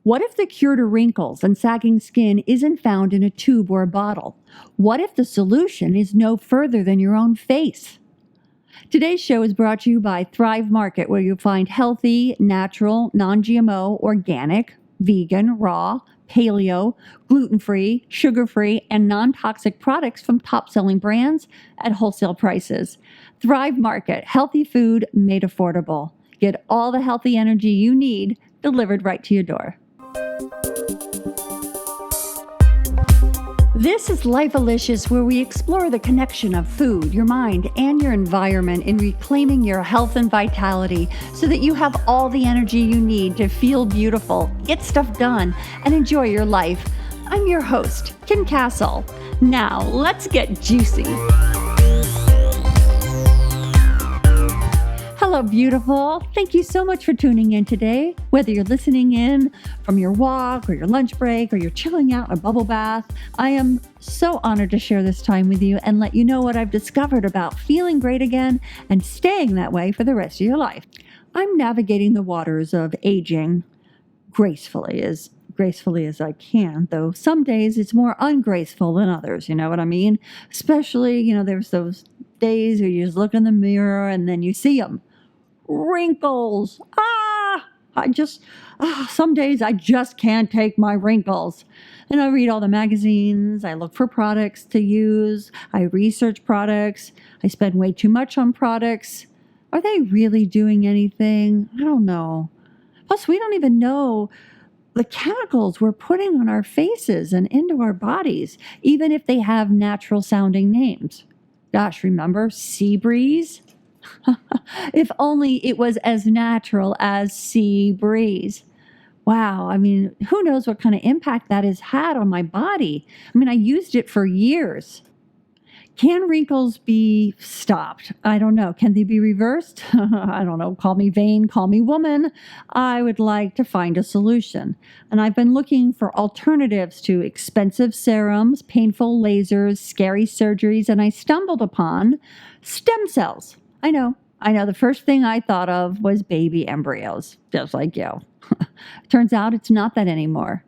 What if the cure to wrinkles and sagging skin isn't found in a tube or a bottle? What if the solution is no further than your own face? Today's show is brought to you by Thrive Market, where you'll find healthy, natural, non-GMO, organic, vegan, raw, paleo, gluten-free, sugar-free, and non-toxic products from top-selling brands at wholesale prices. Thrive Market, healthy food made affordable. Get all the healthy energy you need delivered right to your door. This is Life Alysha, where we explore the connection of food, your mind, and your environment in reclaiming your health and vitality so that you have all the energy you need to feel beautiful, get stuff done, and enjoy your life. I'm your host, Kim Castle. Now, let's get juicy. Hello, beautiful. Thank you so much for tuning in today. Whether you're listening in from your walk or your lunch break or you're chilling out in a bubble bath, I am so honored to share this time with you and let you know what I've discovered about feeling great again and staying that way for the rest of your life. I'm navigating the waters of aging gracefully as I can, though some days it's more ungraceful than others, you know what I mean? Especially, there's those days where you just look in the mirror and then you see them. Wrinkles. Some days I just can't take my wrinkles. And I read all the magazines. I look for products to use. I research products. I spend way too much on products. Are they really doing anything? I don't know. Plus, we don't even know the chemicals we're putting on our faces and into our bodies, even if they have natural sounding names. Gosh, remember sea breeze? If only it was as natural as sea breeze. Wow, who knows what kind of impact that has had on my body? I used it for years. Can wrinkles be stopped? I don't know. Can they be reversed? I don't know. Call me vain, call me woman. I would like to find a solution. And I've been looking for alternatives to expensive serums, painful lasers, scary surgeries, and I stumbled upon stem cells. I know. The first thing I thought of was baby embryos, just like you. Turns out it's not that anymore.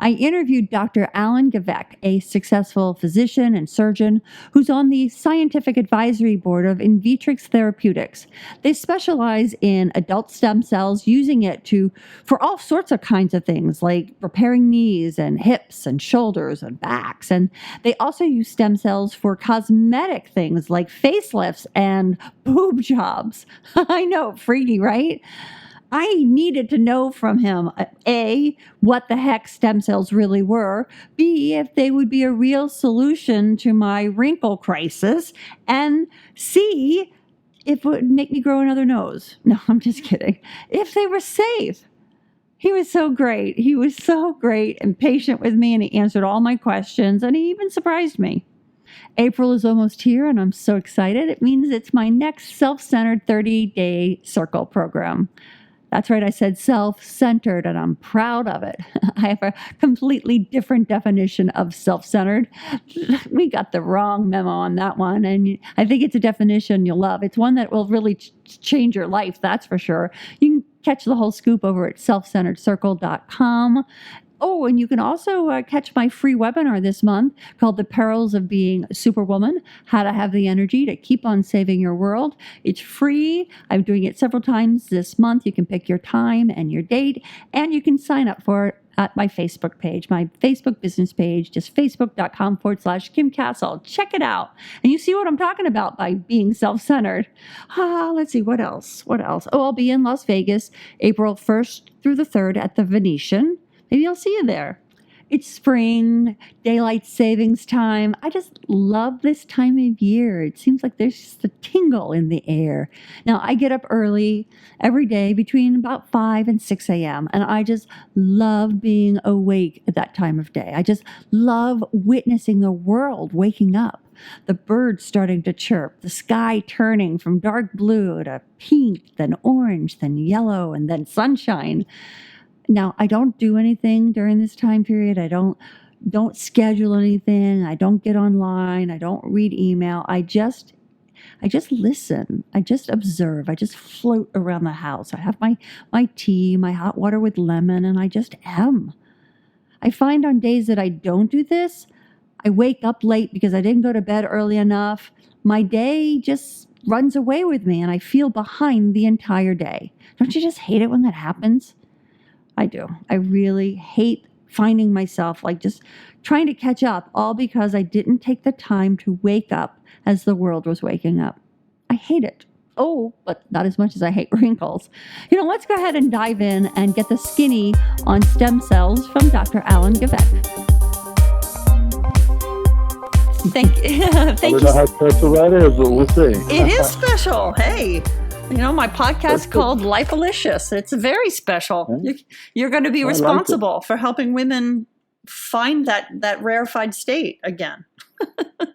I interviewed Dr. Alan Gaveck, a successful physician and surgeon who's on the scientific advisory board of Invitrix Therapeutics. They specialize in adult stem cells, using it for all sorts of kinds of things, like repairing knees and hips and shoulders and backs. And they also use stem cells for cosmetic things like facelifts and boob jobs. I know, freaky, right? I needed to know from him, A, what the heck stem cells really were, B, if they would be a real solution to my wrinkle crisis, and C, if it would make me grow another nose. No, I'm just kidding. If they were safe. He was so great. He was so great and patient with me, and he answered all my questions, and he even surprised me. April is almost here, and I'm so excited. It means it's my next self-centered 30-day circle program. That's right, I said self-centered, and I'm proud of it. I have a completely different definition of self-centered. We got the wrong memo on that one, and I think it's a definition you'll love. It's one that will really change your life, that's for sure. You can catch the whole scoop over at selfcenteredcircle.com. Oh, and you can also catch my free webinar this month called The Perils of Being a Superwoman, How to Have the Energy to Keep on Saving Your World. It's free. I'm doing it several times this month. You can pick your time and your date, and you can sign up for it at my Facebook page, my Facebook business page, just facebook.com/Kim Castle. Check it out. And you see what I'm talking about by being self-centered. Let's see, what else? Oh, I'll be in Las Vegas, April 1st through the 3rd at the Venetian. Maybe I'll see you there. It's spring, daylight savings time. I just love this time of year. It seems like there's just a tingle in the air. Now, I get up early every day between about 5 and 6 a.m., and I just love being awake at that time of day. I just love witnessing the world waking up. The birds starting to chirp, the sky turning from dark blue to pink, then orange, then yellow, and then sunshine. Now, I don't do anything during this time period. I don't schedule anything. I don't get online. I don't read email. I just I just listen. I just observe. I just float around the house. I have my tea, my hot water with lemon, and I just am. I find on days that I don't do this, I wake up late because I didn't go to bed early enough. My day just runs away with me and I feel behind the entire day. Don't you just hate it when that happens? I do. I really hate finding myself like just trying to catch up, all because I didn't take the time to wake up as the world was waking up. I hate it. Oh, but not as much as I hate wrinkles. Let's go ahead and dive in and get the skinny on stem cells from Dr. Alan Gaveck. Thank you. I don't know how special that is, but we'll see. It is special. Hey, my podcast called Life Alysha. It's very special. You're going to be responsible for helping women find that rarefied state again.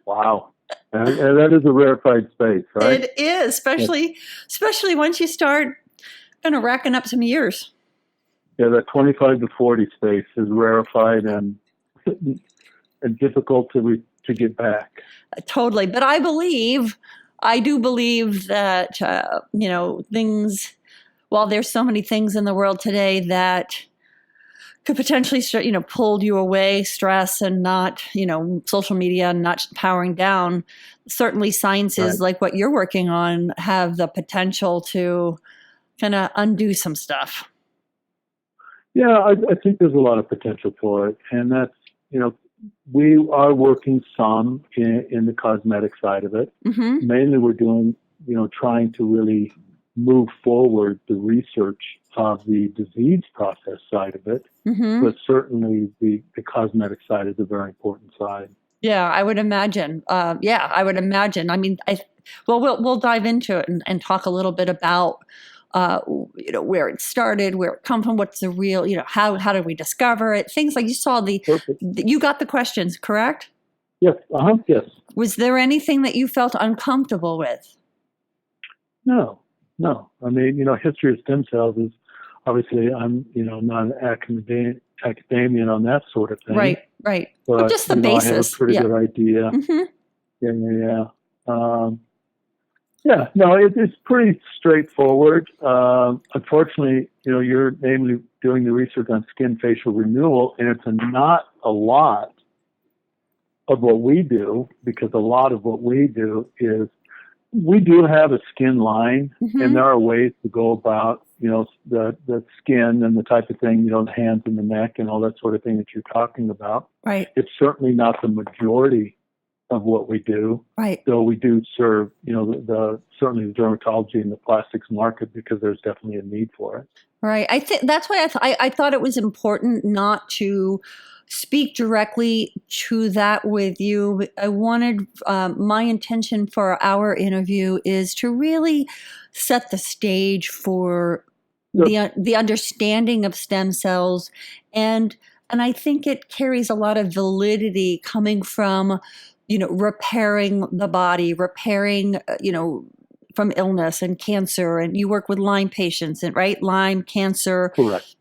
Wow. And that is a rarefied space, right? It is, especially once you start kind of racking up some years. Yeah, that 25 to 40 space is rarefied and difficult to get back. Totally. But I do believe that, things, while there's so many things in the world today that could potentially, pull you away, stress and not, social media and not powering down, certainly sciences like what you're working on have the potential to kind of undo some stuff. Yeah, I think there's a lot of potential for it. And that's, we are working some in the cosmetic side of it. Mm-hmm. Mainly we're doing, trying to really move forward the research of the disease process side of it. Mm-hmm. But certainly the cosmetic side is a very important side. Yeah, I would imagine. I would imagine. I mean, we'll dive into it and talk a little bit about where it started, where it come from, what's the real, how did we discover it? Things like you saw you got the questions, correct? Yes. Yes. Was there anything that you felt uncomfortable with? No. I mean, history of stem cells is obviously I'm, not an academian on that sort of thing. Right. But well, just the basis. I have a pretty good idea. Mm-hmm. Yeah. It's pretty straightforward. Unfortunately, you're namely doing the research on skin facial renewal, and it's not a lot of what we do, because a lot of what we do is we do have a skin line, mm-hmm. and there are ways to go about, the skin and the type of thing, the hands and the neck and all that sort of thing that you're talking about. Right. It's certainly not the majority of what we do. Right. Though we do serve, certainly the dermatology and the plastics market, because there's definitely a need for it. Right. I think that's why I thought it was important not to speak directly to that with you. I wanted, my intention for our interview is to really set the stage for the understanding of stem cells, and I think it carries a lot of validity coming from, repairing the body, repairing, from illness and cancer, and you work with Lyme patients, and right, Lyme, cancer, Correct.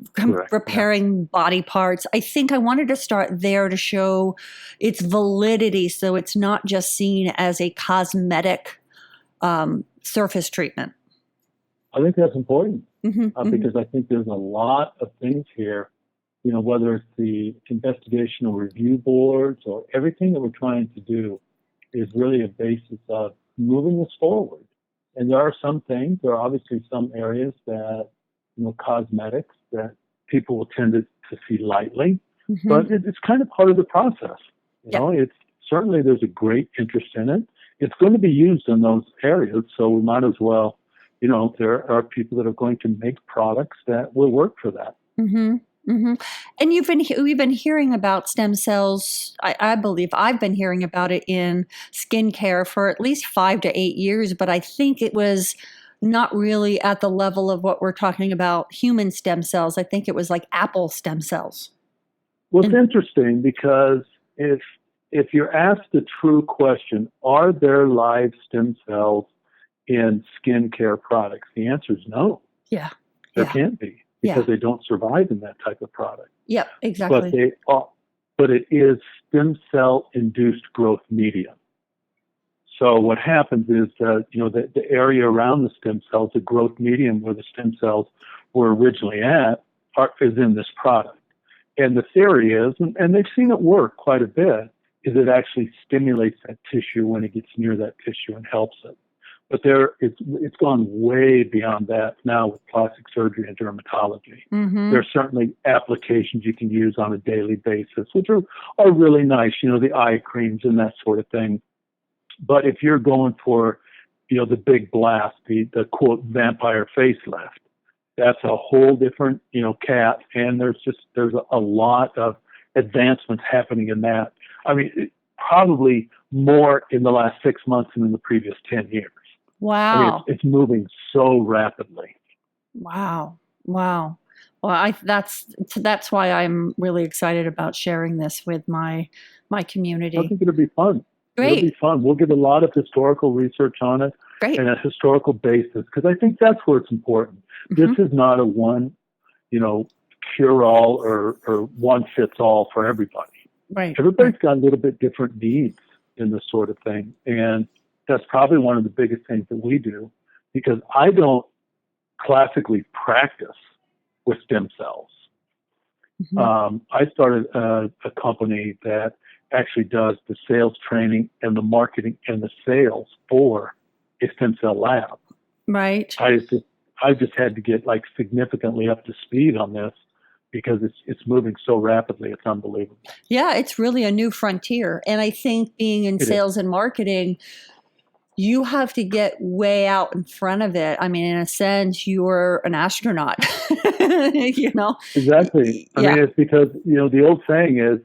repairing body parts. I think I wanted to start there to show its validity, so it's not just seen as a cosmetic surface treatment. I think that's important, mm-hmm. Because I think there's a lot of things here, whether it's the investigational review boards or everything that we're trying to do is really a basis of moving us forward. And there are obviously some areas that, cosmetics that people will tend to see lightly, mm-hmm. but it's kind of part of the process. It's certainly, there's a great interest in it. It's going to be used in those areas, so we might as well, there are people that are going to make products that will work for that. Mm-hmm. Mm-hmm. And we've been hearing about stem cells. I believe I've been hearing about it in skincare for at least 5 to 8 years, but I think it was not really at the level of what we're talking about human stem cells. I think it was like apple stem cells. Well, it's interesting because if you're asked the true question, are there live stem cells in skincare products? The answer is no. Yeah. There can't be. Because they don't survive in that type of product. Yep, exactly. But it is stem cell induced growth medium. So what happens is, the area around the stem cells, the growth medium where the stem cells were originally at, is in this product. And the theory is, and they've seen it work quite a bit, is it actually stimulates that tissue when it gets near that tissue and helps it. But it's gone way beyond that now with plastic surgery and dermatology. Mm-hmm. There are certainly applications you can use on a daily basis, which are really nice, the eye creams and that sort of thing. But if you're going for, the big blast, the quote vampire facelift, that's a whole different, cat. And there's a lot of advancements happening in that. I mean, probably more in the last 6 months than in the previous 10 years. Wow. I mean, it's moving so rapidly. Wow. Well, that's why I'm really excited about sharing this with my community. I think it'll be fun. Great. It'll be fun. We'll get a lot of historical research on it. Great. And a historical basis, because I think that's where it's important. Mm-hmm. This is not a one, cure-all or one-fits-all for everybody. Right. Everybody's got a little bit different needs in this sort of thing. And that's probably one of the biggest things that we do, because I don't classically practice with stem cells. Mm-hmm. I started a company that actually does the sales training and the marketing and the sales for a stem cell lab. Right. I just had to get significantly up to speed on this, because it's moving so rapidly. It's unbelievable. Yeah, it's really a new frontier. And I think being in sales and marketing, you have to get way out in front of it. I mean, in a sense, you're an astronaut, Exactly. I mean, it's because, the old saying is,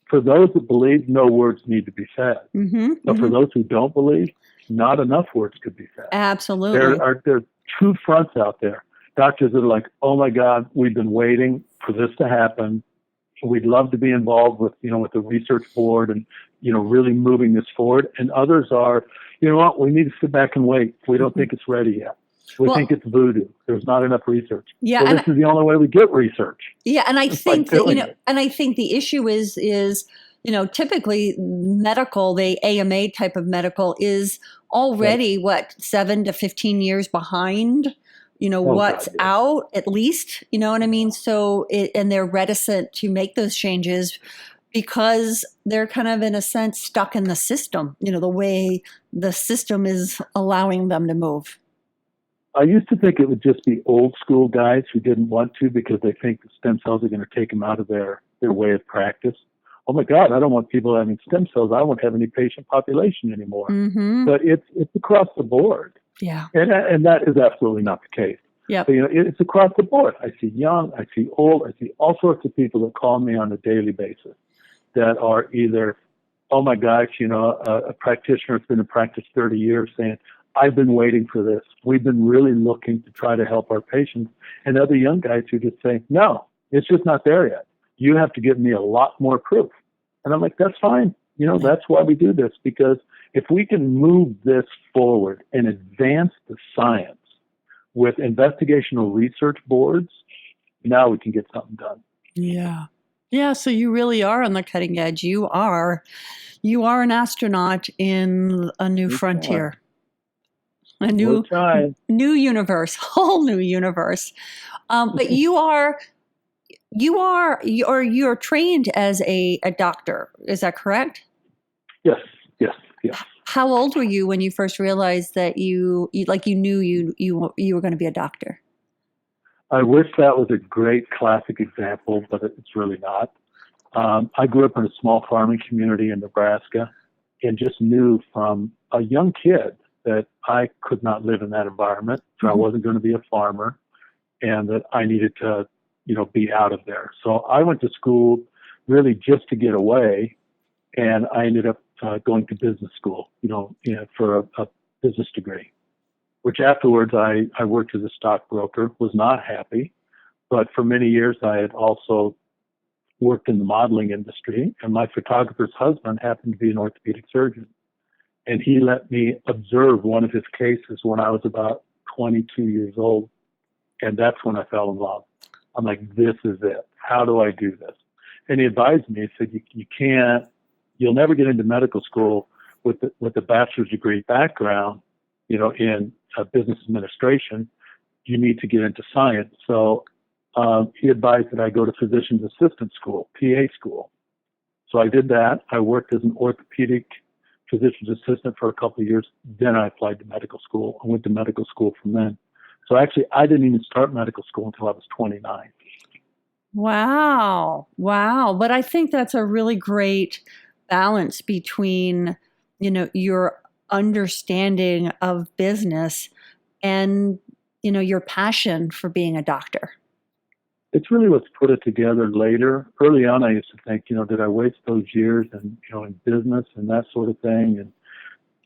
for those that believe, no words need to be said. Mm-hmm, But for those who don't believe, not enough words could be said. Absolutely. There are two fronts out there. Doctors that are like, oh my God, we've been waiting for this to happen. We'd love to be involved with, with the research board and, really moving this forward. And others are, you know what, we need to sit back and wait. We don't think it's ready yet. We think it's voodoo. There's not enough research. Yeah. Well, this is the only way we get research. Yeah. And I think that, and I think the issue is, typically medical, the AMA type of medical is already 7 to 15 years behind, what's out at least, you know what I mean? So and they're reticent to make those changes because they're kind of, in a sense, stuck in the system, the way the system is allowing them to move. I used to think it would just be old school guys who didn't want to because they think the stem cells are going to take them out of their way of practice. Oh my God, I don't want people having stem cells. I won't have any patient population anymore. Mm-hmm. But it's across the board. Yeah. And that is absolutely not the case. Yeah. So, it's across the board. I see young, I see old, I see all sorts of people that call me on a daily basis that are either, oh my gosh, a practitioner has been in practice 30 years saying, I've been waiting for this. We've been really looking to try to help our patients. And other young guys who just say, no, it's just not there yet. You have to give me a lot more proof. And I'm like, that's fine. That's why we do this, because if we can move this forward and advance the science with investigational research boards, now we can get something done. Yeah. Yeah. So you really are on the cutting edge. You are an astronaut in a new frontier. A new universe, whole new universe. But you're trained as a doctor. Is that correct? Yes. How old were you when you first realized that you knew you were going to be a doctor? I wish that was a great classic example, but it's really not. I grew up in a small farming community in Nebraska and just knew from a young kid that I could not live in that environment, so I wasn't going to be a farmer, and that I needed to, be out of there. So I went to school really just to get away, and I ended up going to business school, for a business degree, which afterwards I worked as a stockbroker, was not happy, but for many years I had also worked in the modeling industry, and my photographer's husband happened to be an orthopedic surgeon. And he let me observe one of his cases when I was about 22 years old. And that's when I fell in love. I'm like, this is it. How do I do this? And he advised me, he said, you'll never get into medical school with a bachelor's degree background, in business administration, you need to get into science. So he advised that I go to physician's assistant school, PA school. So I did that. I worked as an orthopedic physician's assistant for a couple of years. Then I applied to medical school. I went to medical school from then. So actually, I didn't even start medical school until I was 29. Wow. Wow. But I think that's a really great balance between, your understanding of business and, your passion for being a doctor. It's really what's put it together later. Early on, I used to think, did I waste those years in business and that sort of thing and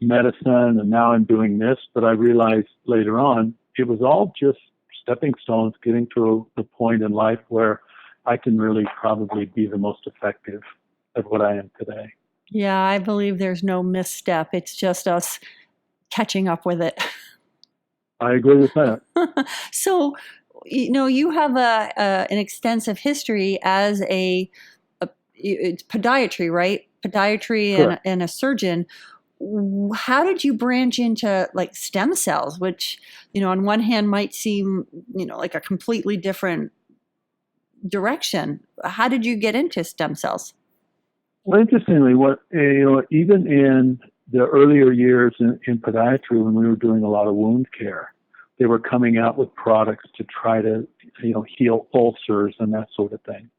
medicine, and now I'm doing this. But I realized later on, it was all just stepping stones, getting to the point in life where I can really probably be the most effective at what I am today. Yeah, I believe there's no misstep. It's just us catching up with it. I agree with that. So, you have an extensive history as it's podiatry, right? Podiatry Sure. and a surgeon. How did you branch into like stem cells, which, on one hand might seem, like a completely different direction? How did you get into stem cells? Well, interestingly, even in the earlier years in podiatry, when we were doing a lot of wound care, they were coming out with products to try to, heal ulcers and that sort of thing,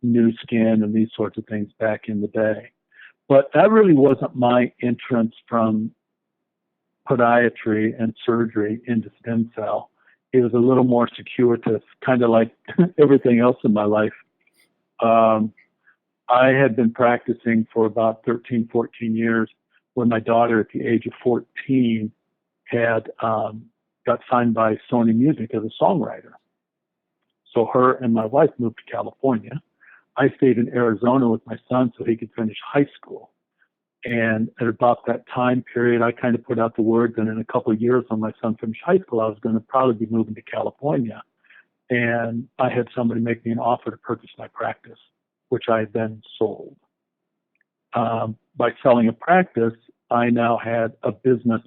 new skin and these sorts of things back in the day. But that really wasn't my entrance from podiatry and surgery into stem cell. It was a little more circuitous, kind of like everything else in my life. I had been practicing for about 13, 14 years when my daughter at the age of 14 had got signed by Sony Music as a songwriter. So her and my wife moved to California. I stayed in Arizona with my son so he could finish high school. And at about that time period, I kind of put out the word that in a couple of years when my son finished high school, I was going to probably be moving to California. And I had somebody make me an offer to purchase my practice, which I then sold. By selling a practice, I now had a business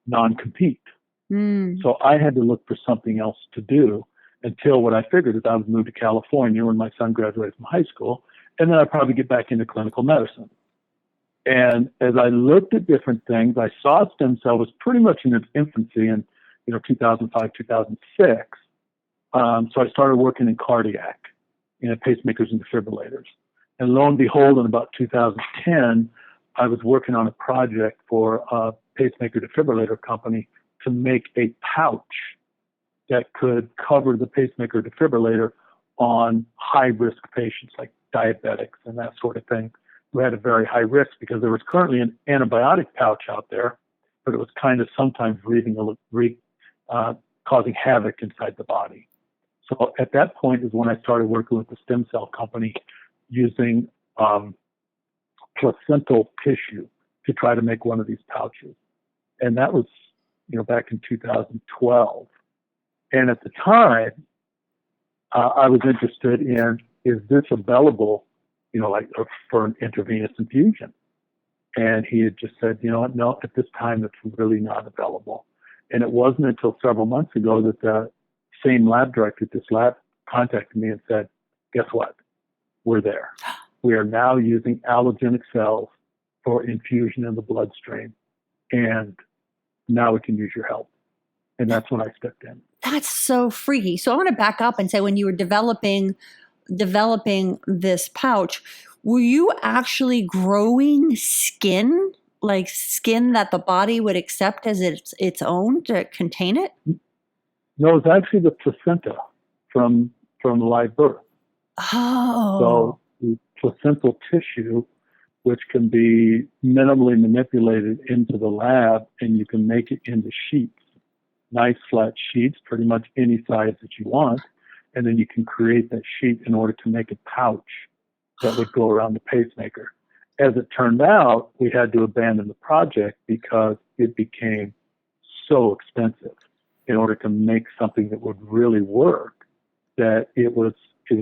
non-compete. So I had to look for something else to do until what I figured is I would move to California when my son graduated from high school, and then I'd probably get back into clinical medicine. And as I looked at different things, I saw stem cell was pretty much in its infancy in 2005, 2006. So I started working in cardiac, pacemakers and defibrillators. And lo and behold, in about 2010, I was working on a project for a pacemaker defibrillator company to make a pouch that could cover the pacemaker defibrillator on high-risk patients like diabetics and that sort of thing who had a very high risk, because there was currently an antibiotic pouch out there, but it was kind of sometimes causing havoc inside the body. So at that point is when I started working with the stem cell company using placental tissue to try to make one of these pouches. And that was, back in 2012. And at the time, I was interested in, is this available, for an intravenous infusion? And he had just said, no, at this time, it's really not available. And it wasn't until several months ago that the same lab director at this lab contacted me and said, guess what? We're there. We are now using allogenic cells for infusion in the bloodstream. And now we can use your help. And that's when I stepped in. That's so freaky. So I want to back up and say, when you were developing this pouch, were you actually growing skin, like skin that the body would accept as its own to contain it? No, it's actually the placenta from live birth. Oh. So the placental tissue, which can be minimally manipulated into the lab, and you can make it into sheets, nice flat sheets, pretty much any size that you want. And then you can create that sheet in order to make a pouch that would go around the pacemaker. As it turned out, we had to abandon the project because it became so expensive in order to make something that would really work, that it was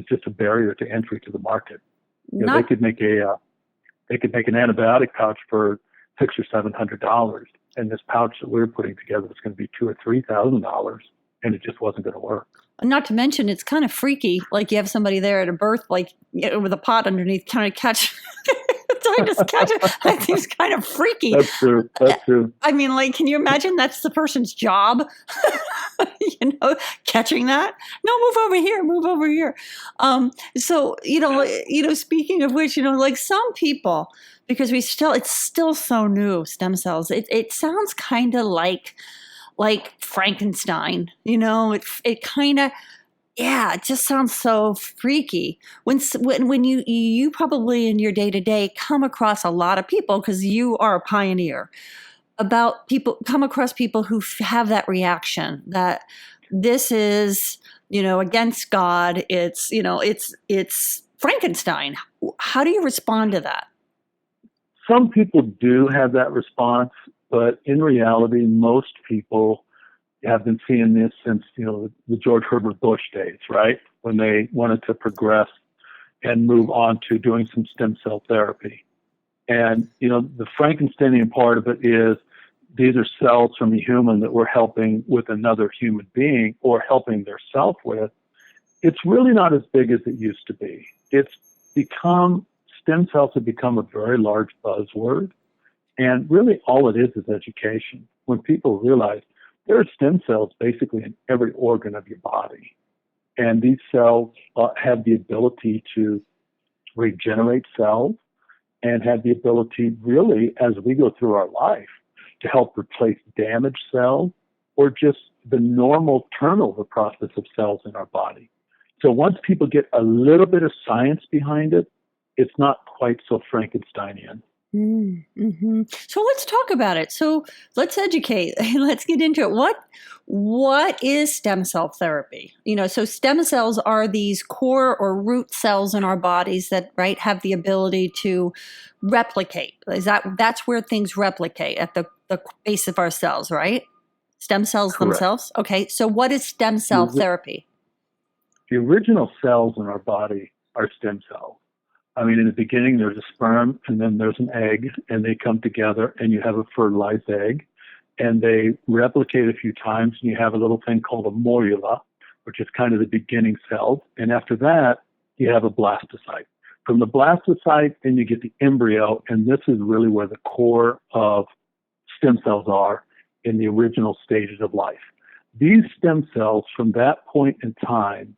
just a barrier to entry to the market. They could make a They could make an antibiotic pouch for $600 or $700, and this pouch that we're putting together was going to be $2,000 or $3,000, and it just wasn't going to work. Not to mention, it's kind of freaky. Like you have somebody there at a birth, like with a pot underneath, trying to catch. Trying to catch it. I think it's kind of freaky. That's true. That's true. I mean, like, can you imagine that's the person's job? Catching that. No, move over here. Move over here. So speaking of which, like some people, because it's still so new. Stem cells. It sounds kind of like Frankenstein. It kind of. Yeah, it just sounds so freaky. When you probably in your day-to-day come across a lot of people, because you are a pioneer, come across people who have that reaction that this is, against God. It's Frankenstein. How do you respond to that? Some people do have that response, but in reality, most people have been seeing this since, the George Herbert Bush days, right? When they wanted to progress and move on to doing some stem cell therapy. And, the Frankensteinian part of it is these are cells from a human that we're helping with another human being or helping their self with. It's really not as big as it used to be. Stem cells have become a very large buzzword. And really all it is education. When people realize there are stem cells basically in every organ of your body. And these cells have the ability to regenerate cells and have the ability really, as we go through our life, to help replace damaged cells or just the normal turnover process of cells in our body. So once people get a little bit of science behind it, it's not quite so Frankensteinian. Mm-hmm. So let's talk about it. So let's educate. Let's get into it. What is stem cell therapy? So stem cells are these core or root cells in our bodies that, right, have the ability to replicate. That's where things replicate at the base of our cells, right? Stem cells Correct. Themselves. Okay. So what is stem cell therapy? The original cells in our body are stem cells. I mean, in the beginning, there's a sperm, and then there's an egg, and they come together, and you have a fertilized egg, and they replicate a few times, and you have a little thing called a morula, which is kind of the beginning cells. And after that, you have a blastocyte. From the blastocyte, then you get the embryo, and this is really where the core of stem cells are in the original stages of life. These stem cells, from that point in time,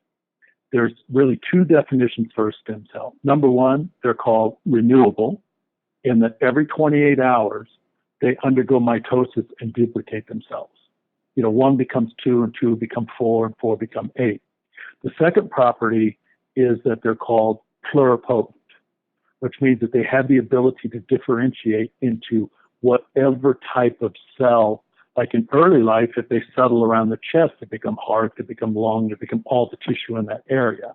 there's really two definitions for a stem cell. Number one, they're called renewable, in that every 28 hours, they undergo mitosis and duplicate themselves. One becomes two, and two become four, and four become eight. The second property is that they're called pluripotent, which means that they have the ability to differentiate into whatever type of cell. Like in early life, if they settle around the chest, they become heart, they become lung, they become all the tissue in that area.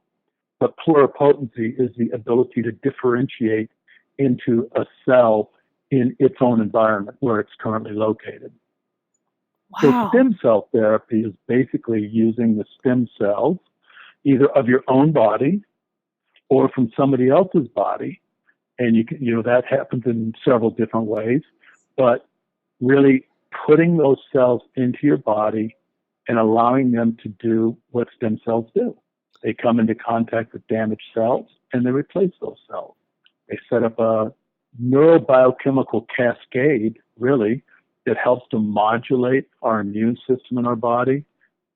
But pluripotency is the ability to differentiate into a cell in its own environment where it's currently located. Wow. So stem cell therapy is basically using the stem cells, either of your own body or from somebody else's body. And that happens in several different ways, but really putting those cells into your body and allowing them to do what stem cells do. They come into contact with damaged cells and they replace those cells. They set up a neurobiochemical cascade, really, that helps to modulate our immune system in our body.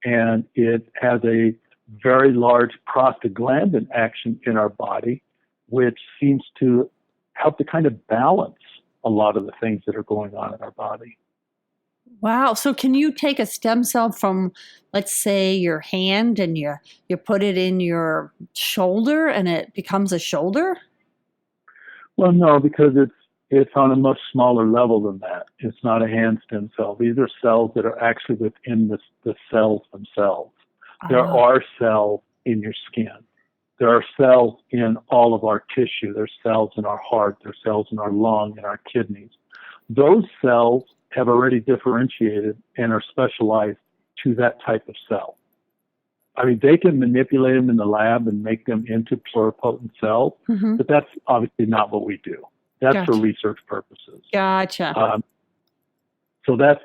And it has a very large prostaglandin action in our body, which seems to help to kind of balance a lot of the things that are going on in our body. Wow. So can you take a stem cell from, let's say, your hand and you put it in your shoulder and it becomes a shoulder? Well, no, because it's on a much smaller level than that. It's not a hand stem cell. These are cells that are actually within the cells themselves. There are cells in your skin. There are cells in all of our tissue. There's cells in our heart. There's cells in our lung and our kidneys. Those cells have already differentiated and are specialized to that type of cell. I mean, they can manipulate them in the lab and make them into pluripotent cells, but that's obviously not what we do. That's Gotcha. for research purposes. Gotcha. So that's,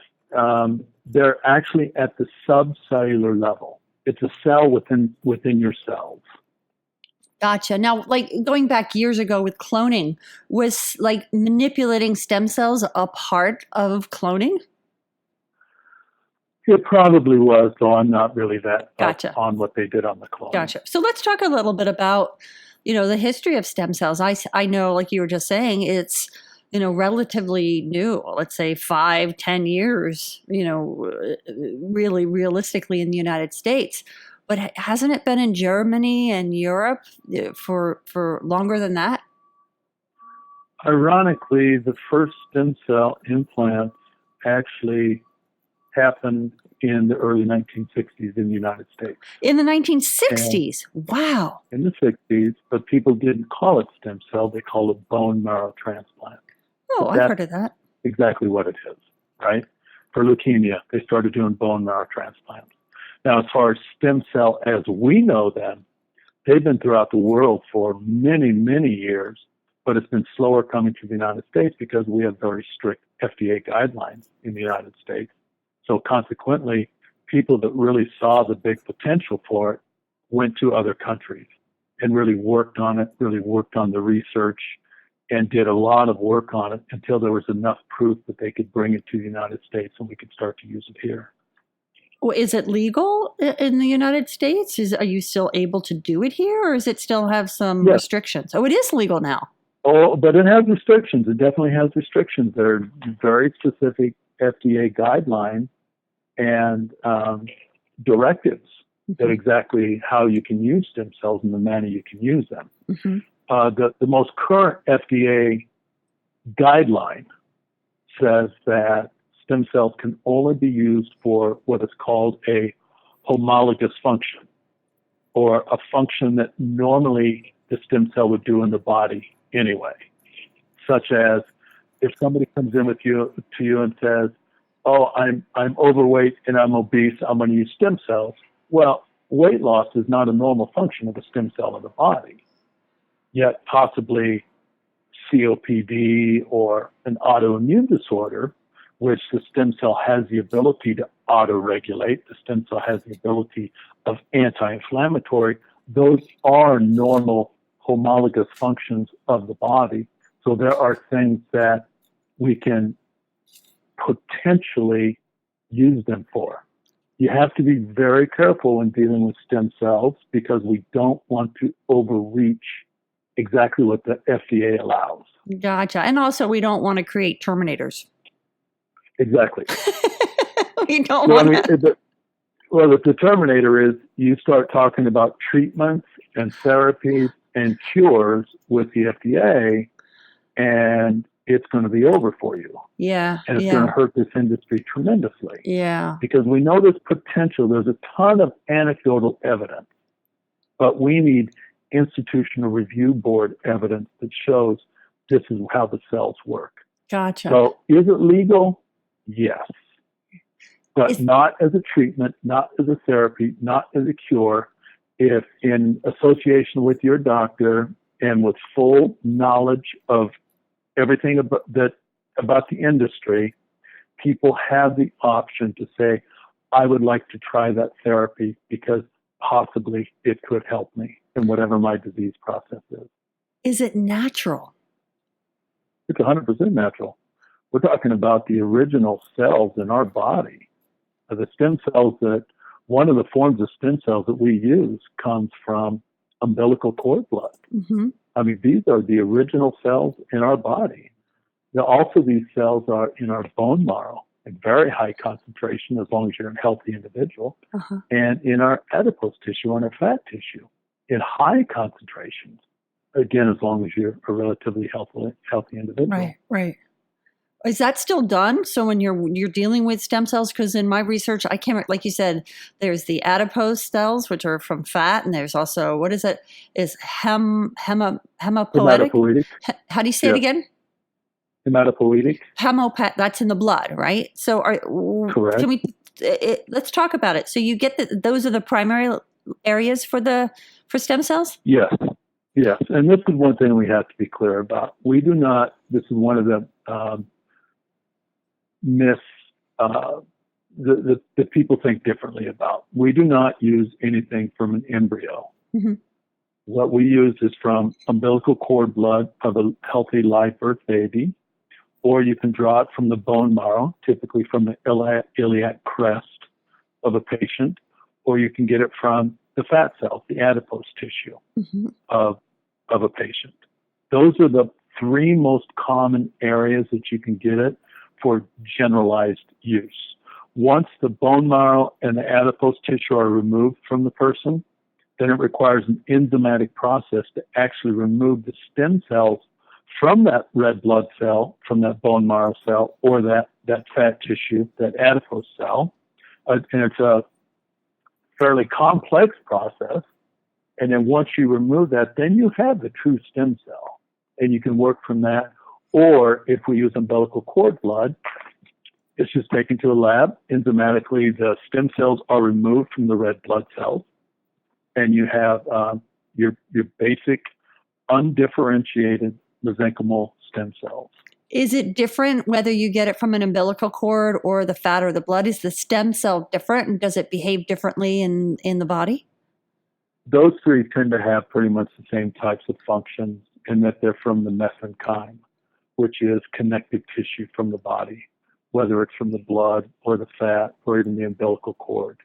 they're actually at the subcellular level. It's a cell within your cells. Gotcha. Now, like going back years ago with cloning, was like manipulating stem cells a part of cloning? It probably was, though I'm not really that up Gotcha. on what they did on the cloning. Gotcha. So let's talk a little bit about, the history of stem cells. I know, like you were just saying, it's, relatively new, let's say 5-10 years, really realistically in the United States. But hasn't it been in Germany and Europe for longer than that? Ironically, the first stem cell implants actually happened in the early 1960s in the United States. In the 1960s? Wow. In the 60s, but people didn't call it stem cell, they called it bone marrow transplant. Oh, I've heard of that. Exactly what it is, right? For leukemia, they started doing bone marrow transplants. Now, as far as stem cell as we know them, they've been throughout the world for many, many years, but it's been slower coming to the United States because we have very strict FDA guidelines in the United States. So consequently, people that really saw the big potential for it went to other countries and really worked on it, really worked on the research, and did a lot of work on it until there was enough proof that they could bring it to the United States and we could start to use it here. Well, is it legal in the United States? Are you still able to do it here, or does it still have some restrictions? Oh, it is legal now. Oh, but it has restrictions. It definitely has restrictions. There are very specific FDA guidelines and directives that exactly how you can use stem cells and the manner you can use them. Mm-hmm. The most current FDA guideline says that stem cells can only be used for what is called a homologous function, or a function that normally the stem cell would do in the body anyway, such as if somebody comes in to you and says, "Oh, I'm overweight and I'm obese, I'm going to use stem cells." Well, weight loss is not a normal function of a stem cell in the body. Yet possibly COPD or an autoimmune disorder, which the stem cell has the ability to auto-regulate, the stem cell has the ability of anti-inflammatory, those are normal homologous functions of the body. So there are things that we can potentially use them for. You have to be very careful when dealing with stem cells because we don't want to overreach exactly what the FDA allows. Gotcha. And also, we don't want to create terminators. Exactly. We don't want to. Well, the terminator is you start talking about treatments and therapies and cures with the FDA, and it's going to be over for you. Yeah. And it's going to hurt this industry tremendously. Yeah. Because we know there's potential. There's a ton of anecdotal evidence, but we need institutional review board evidence that shows this is how the cells work. Gotcha. So is it legal? Yes. But not as a treatment, not as a therapy, not as a cure. If in association with your doctor and with full knowledge of everything about the industry, people have the option to say, I would like to try that therapy because possibly it could help me in whatever my disease process is. Is it natural? It's 100% natural. We're talking about the original cells in our body. The stem cells one of the forms of stem cells that we use comes from umbilical cord blood. Mm-hmm. I mean, these are the original cells in our body. Now, also, these cells are in our bone marrow in very high concentration, as long as you're a healthy individual, and in our adipose tissue, and our fat tissue, in high concentrations. Again, as long as you're a relatively healthy individual. Right, right. Is that still done? So when you're dealing with stem cells, because in my research, I can't, like you said, there's the adipose cells, which are from fat, and there's also, what is it? Is hematopoietic? How do you say it again? Hematopoietic. That's in the blood, right? So correct. Let's talk about it. So you get those are the primary areas for stem cells? Yes. Yes, and this is one thing we have to be clear about. We do not, this is one of the myths that people think differently about. We do not use anything from an embryo. Mm-hmm. What we use is from umbilical cord blood of a healthy live birth baby, or you can draw it from the bone marrow, typically from the iliac crest of a patient, or you can get it from the fat cells, the adipose tissue Mm-hmm. of a patient. Those are the three most common areas that you can get it for generalized use. Once the bone marrow and the adipose tissue are removed from the person, then it requires an enzymatic process to actually remove the stem cells from that red blood cell, from that bone marrow cell, or that fat tissue, that adipose cell. And it's a fairly complex process. And then once you remove that, then you have the true stem cell. And you can work from that. Or if we use umbilical cord blood, it's just taken to a lab. Enzymatically, the stem cells are removed from the red blood cells. And you have your basic undifferentiated mesenchymal stem cells. Is it different whether you get it from an umbilical cord or the fat or the blood? Is the stem cell different, and does it behave differently in the body? Those three tend to have pretty much the same types of functions in that they're from the mesenchyme, which is connective tissue from the body, whether it's from the blood or the fat or even the umbilical cord.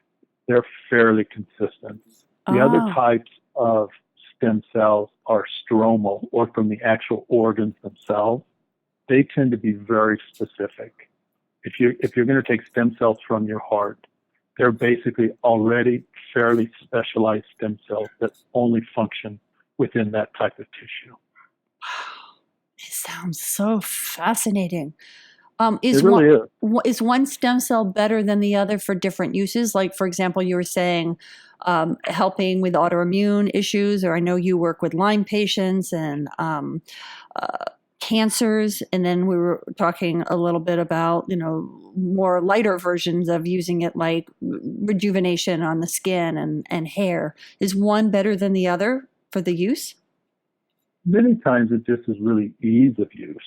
They're fairly consistent. The other types of stem cells are stromal, or from the actual organs themselves. They tend to be very specific. If you're going to take stem cells from your heart, they're basically already fairly specialized stem cells that only function within that type of tissue. It sounds so fascinating. It really Is one stem cell better than the other for different uses? Like, for example, you were saying helping with autoimmune issues, or I know you work with Lyme patients and cancers. And then we were talking a little bit about, more lighter versions of using it, like rejuvenation on the skin and hair. Is one better than the other for the use? Many times it just is really ease of use.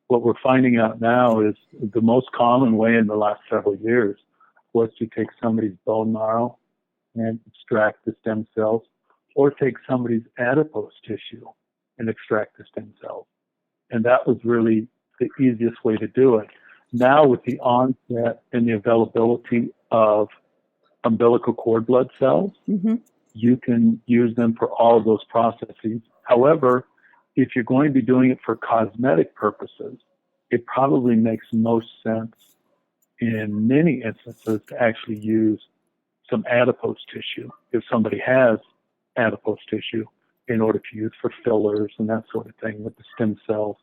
What we're finding out now is the most common way in the last several years was to take somebody's bone marrow and extract the stem cells, or take somebody's adipose tissue and extract the stem cells. And that was really the easiest way to do it. Now, with the onset and the availability of umbilical cord blood cells, Mm-hmm. you can use them for all of those processes. However, if you're going to be doing it for cosmetic purposes, it probably makes most sense in many instances to actually use some adipose tissue, if somebody has adipose tissue, in order to use for fillers and that sort of thing, with the stem cells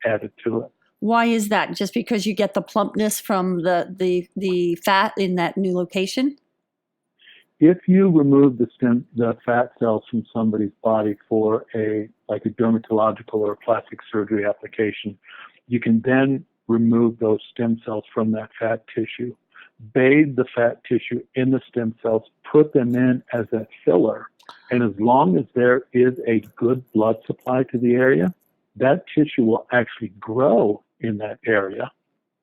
added to it. Why is that? Just because you get the plumpness from the fat in that new location? If you remove the fat cells from somebody's body for a dermatological or plastic surgery application, you can then remove those stem cells from that fat tissue, bathe the fat tissue in the stem cells, put them in as that filler, and as long as there is a good blood supply to the area, that tissue will actually grow in that area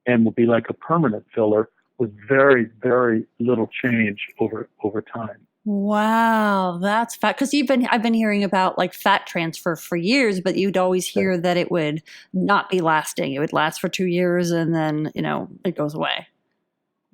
and will be like a permanent filler with very, very little change over time. Wow, that's fat. Because I've been hearing about like fat transfer for years, but you'd always hear that it would not be lasting. It would last for 2 years and then, it goes away.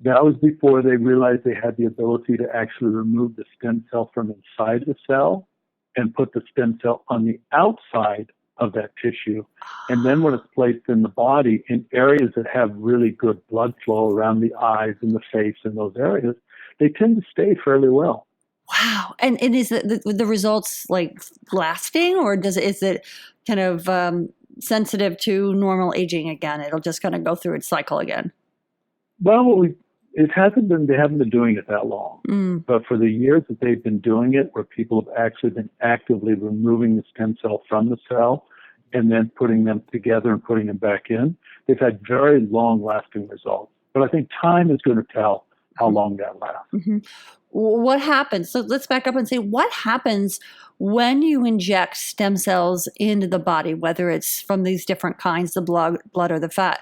That was before they realized they had the ability to actually remove the stem cell from inside the cell and put the stem cell on the outside of that tissue. And then when it's placed in the body in areas that have really good blood flow around the eyes and the face and those areas, they tend to stay fairly well. Wow. And is the results like lasting, or is it kind of sensitive to normal aging again? It'll just kind of go through its cycle again. Well, they haven't been doing it that long. But for the years that they've been doing it, where people have actually been actively removing the stem cell from the cell and then putting them together and putting them back in, they've had very long-lasting results. But I think time is going to tell how long that lasts. Mm-hmm. What happens? So let's back up and say, what happens when you inject stem cells into the body, whether it's from these different kinds, the blood or the fat?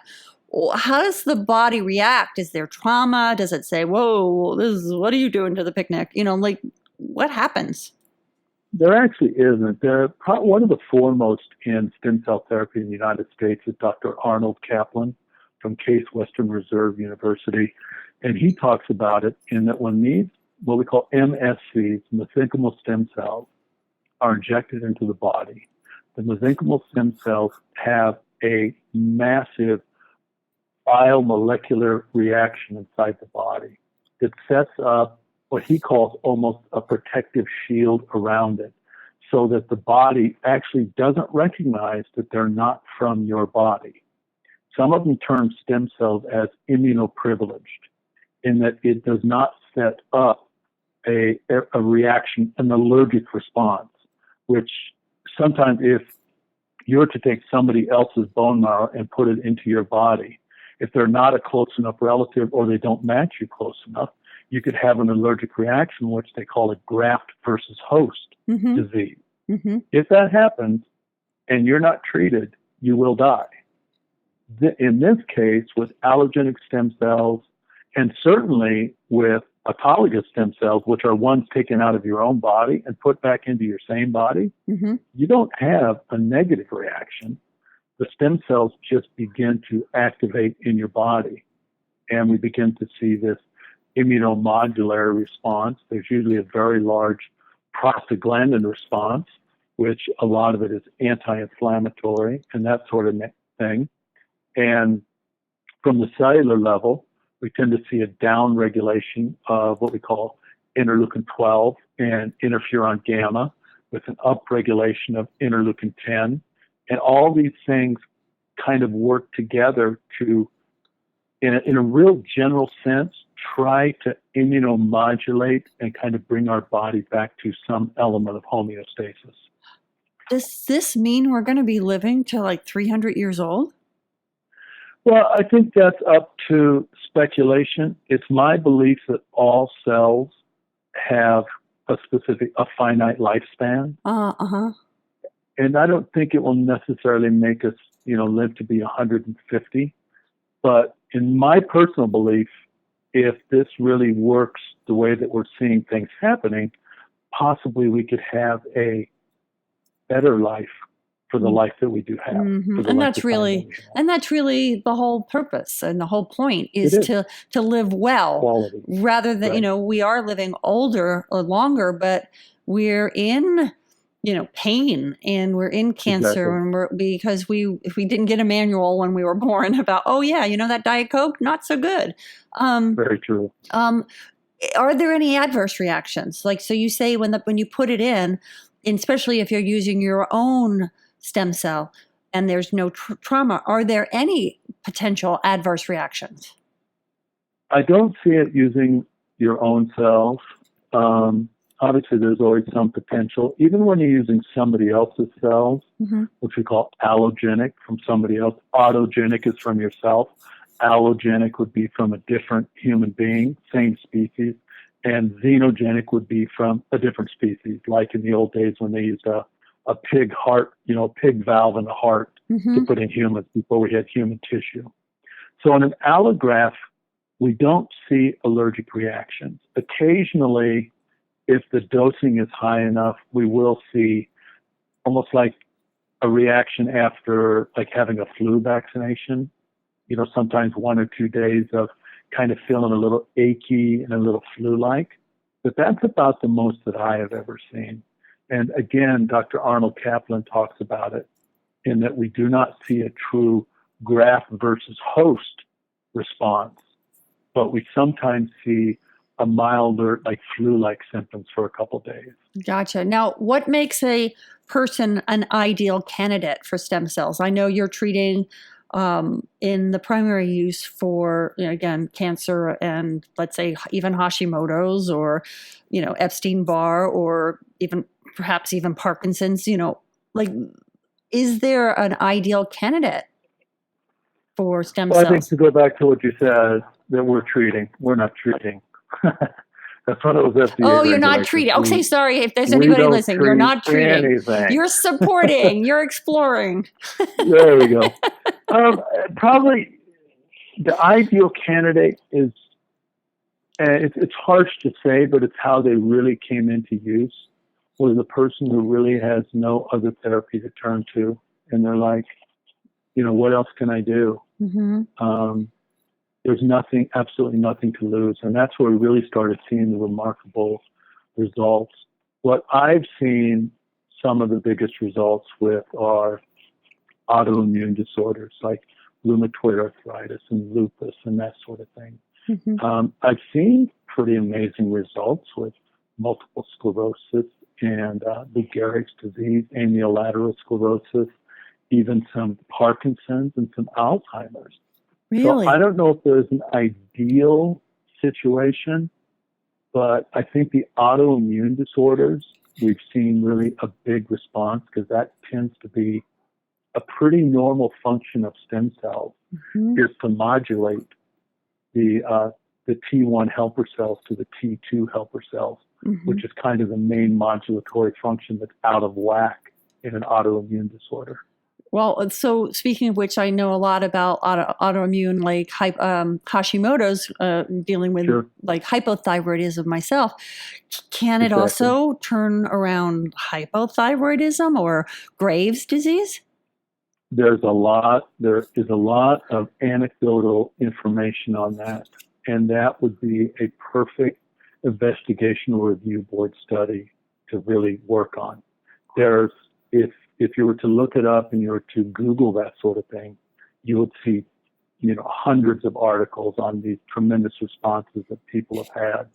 How does the body react? Is there trauma? Does it say, whoa, what are you doing to the picnic? Like, what happens? There actually isn't. One of the foremost in stem cell therapy in the United States is Dr. Arnold Kaplan from Case Western Reserve University. And he talks about it in that when these, what we call MSCs, mesenchymal stem cells, are injected into the body, the mesenchymal stem cells have a massive biomolecular reaction inside the body that sets up what he calls almost a protective shield around it, so that the body actually doesn't recognize that they're not from your body. Some of them term stem cells as immunoprivileged, in that it does not set up a reaction, an allergic response, which sometimes if you're to take somebody else's bone marrow and put it into your body, if they're not a close enough relative or they don't match you close enough, you could have an allergic reaction, which they call a graft versus host disease. Mm-hmm. If that happens and you're not treated, you will die. In this case, with allogenic stem cells, and certainly with autologous stem cells, which are ones taken out of your own body and put back into your same body, you don't have a negative reaction. The stem cells just begin to activate in your body, and we begin to see this immunomodulatory response. There's usually a very large prostaglandin response, which a lot of it is anti-inflammatory and that sort of thing. And from the cellular level, we tend to see a downregulation of what we call interleukin 12 and interferon gamma, with an upregulation of interleukin 10. And all these things kind of work together to, in a real general sense, try to immunomodulate and kind of bring our body back to some element of homeostasis. Does this mean we're going to be living to like 300 years old? Well, I think that's up to speculation. It's my belief that all cells have a finite lifespan. And I don't think it will necessarily make us, live to be 150. But in my personal belief, if this really works the way that we're seeing things happening, possibly we could have a better life for the life that we do have. And that's really the whole purpose and the whole point is to live well. Quality. Rather than, we are living older or longer, but we're in, pain and we're in cancer and because if we didn't get a manual when we were born about, that Diet Coke, not so good. Very true. Are there any adverse reactions? Like, so you say when you put it in, especially if you're using your own stem cell and there's no trauma, are there any potential adverse reactions? I don't see it using your own cells. Obviously, there's always some potential. Even when you're using somebody else's cells, which we call allogenic from somebody else. Autogenic is from yourself. Allogenic would be from a different human being, same species. And xenogenic would be from a different species, like in the old days when they used a pig heart, pig valve in the heart to put in humans before we had human tissue. So in an allograft, we don't see allergic reactions. Occasionally, if the dosing is high enough, we will see almost like a reaction after like having a flu vaccination. Sometimes 1 or 2 days of kind of feeling a little achy and a little flu-like. But that's about the most that I have ever seen. And again, Dr. Arnold Kaplan talks about it in that we do not see a true graft versus host response, but we sometimes see a milder, like flu-like symptoms for a couple days. Gotcha. Now, what makes a person an ideal candidate for stem cells? I know you're treating in the primary use for, again, cancer and let's say even Hashimoto's or, Epstein-Barr or perhaps even Parkinson's, is there an ideal candidate? for stem Well, I think cells? to go back to what you said, that we're not treating. That's one of those FDA Oh, you're not regulations. treating. Okay, sorry. If there's We anybody don't listening, you're treat not treating. anything. You're supporting. You're exploring. There we go. Probably the ideal candidate is, it's harsh to say, but it's how they really came into use, was the person who really has no other therapy to turn to. And they're like, what else can I do? Mm-hmm. There's nothing, absolutely nothing to lose. And that's where we really started seeing the remarkable results. What I've seen some of the biggest results with are autoimmune disorders like rheumatoid arthritis and lupus and that sort of thing. Mm-hmm. I've seen pretty amazing results with multiple sclerosis and Lou Gehrig's disease, amyotrophic sclerosis, even some Parkinson's and some Alzheimer's. Really? So I don't know if there's an ideal situation, but I think the autoimmune disorders, we've seen really a big response because that tends to be a pretty normal function of stem cells, Mm-hmm. is to modulate the T1 helper cells to the T2 helper cells, Mm-hmm. which is kind of the main modulatory function that's out of whack in an autoimmune disorder. Well, so speaking of which, I know a lot about autoimmune, like Hashimoto's, dealing with Sure. like hypothyroidism myself. Can it Exactly. also turn around hypothyroidism or Graves' disease? There is a lot of anecdotal information on that, and that would be a perfect investigational review board study to really work on. There's, if you were to look it up and you were to Google that sort of thing, you would see, hundreds of articles on these tremendous responses that people have had.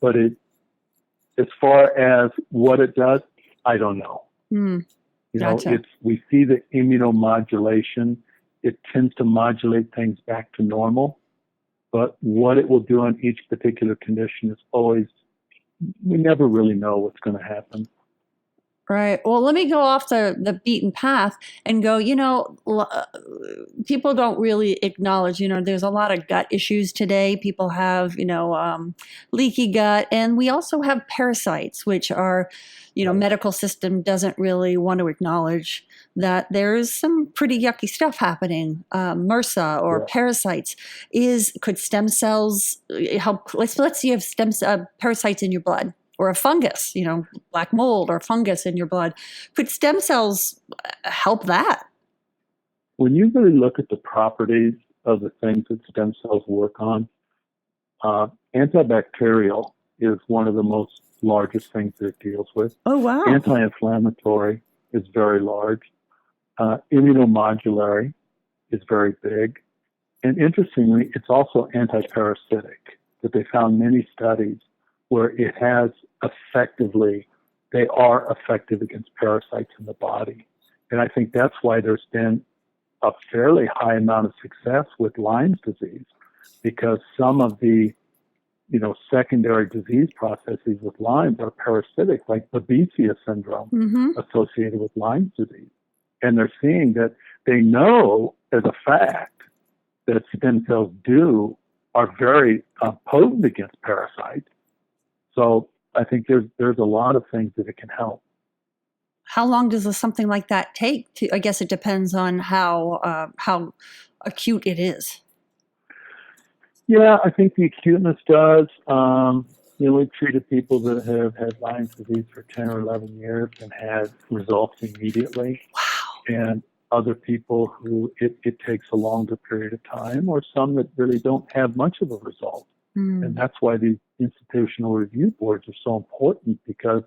But as far as what it does, I don't know. Gotcha. We see the immunomodulation. It tends to modulate things back to normal, but what it will do on each particular condition is always, we never really know what's going to happen. Right. Well, let me go off the beaten path and go, people don't really acknowledge, there's a lot of gut issues today. People have, leaky gut. And we also have parasites, which are, medical system doesn't really want to acknowledge that there's some pretty yucky stuff happening. MRSA or parasites could stem cells help? Let's see if parasites in your blood, or a fungus, black mold or fungus in your blood. Could stem cells help that? When you really look at the properties of the things that stem cells work on, antibacterial is one of the most largest things that it deals with. Oh, wow. Anti-inflammatory is very large. Immunomodulatory is very big. And interestingly, it's also antiparasitic, that they found many studies where it has they are effective against parasites in the body. And I think that's why there's been a fairly high amount of success with Lyme's disease, because some of the, secondary disease processes with Lyme are parasitic, like Babesia syndrome associated with Lyme's disease. And they're seeing that they know as a fact that stem cells are very potent against parasites. So I think there's a lot of things that it can help. How long does something like that take? I guess it depends on how acute it is. Yeah, I think the acuteness does. We've treated people that have had Lyme's disease for 10 or 11 years and had results immediately. Wow. And other people who it takes a longer period of time, or some that really don't have much of a result. And that's why these institutional review boards are so important, because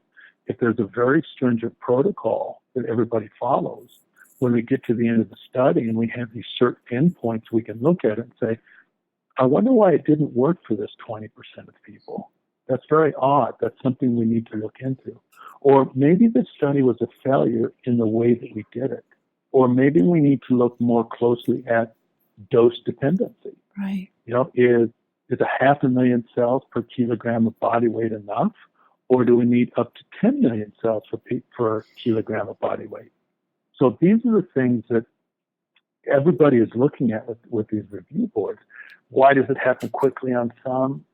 if there's a very stringent protocol that everybody follows, when we get to the end of the study and we have these certain endpoints, we can look at it and say, I wonder why it didn't work for this 20% of people. That's very odd. That's something we need to look into. Or maybe the study was a failure in the way that we did it. Or maybe we need to look more closely at dose dependency. Right. Is 500,000 cells per kilogram of body weight enough? Or do we need up to 10 million cells per kilogram of body weight? So these are the things that everybody is looking at with these review boards. Why does it happen quickly on some